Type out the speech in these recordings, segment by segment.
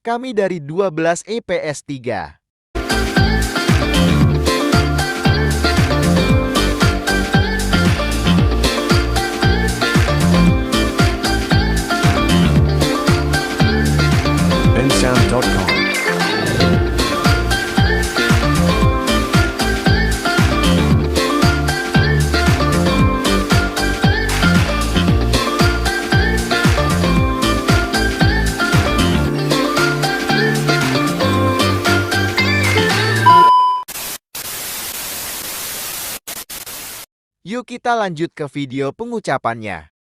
Kami dari 12 EPS 3. bensound.com. Yuk kita lanjut ke video pengucapannya.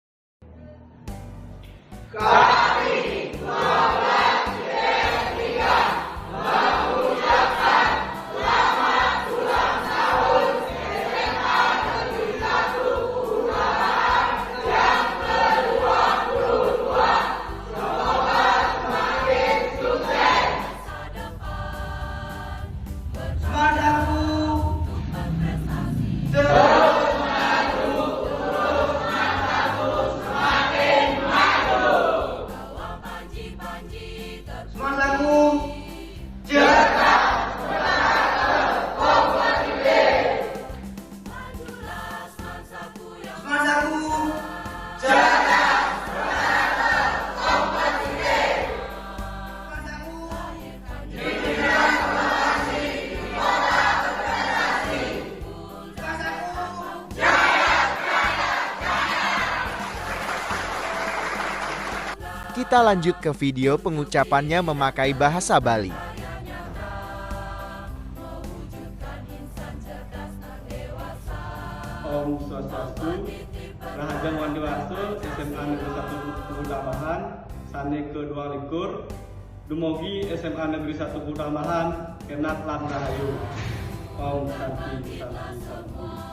Kita lanjut ke video pengucapannya memakai bahasa Bali. Om Swastiastu, Rahaja Wandiwastu, SMA Negeri 1 Putambahan, Sane ke-22, Dumogi SMA Negeri 1 Putambahan, Kenat Lan Rahayu. Om Santi Santi Santi.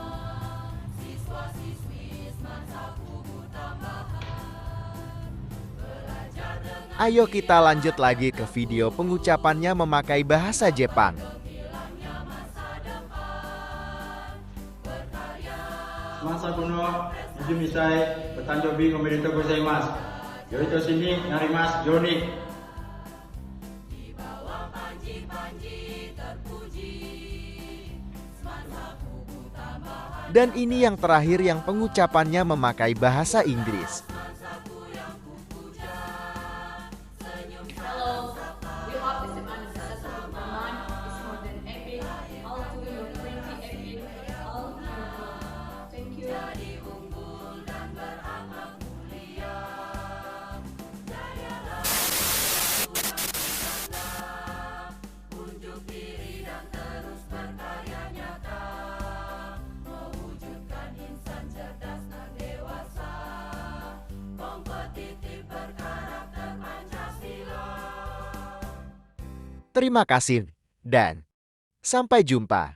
Ayo kita lanjut lagi ke video pengucapannya memakai bahasa Jepang. Masa kuno, Iji Misai, Bertanjobi Omerito Gozaimasu. Yorito sini, Narimas, Joni. Dan ini yang terakhir yang pengucapannya memakai bahasa Inggris. Hello, we hope this event is successful for mine. It's more than epic. All to you, plenty epic. All to you. Thank you. Terima kasih dan sampai jumpa.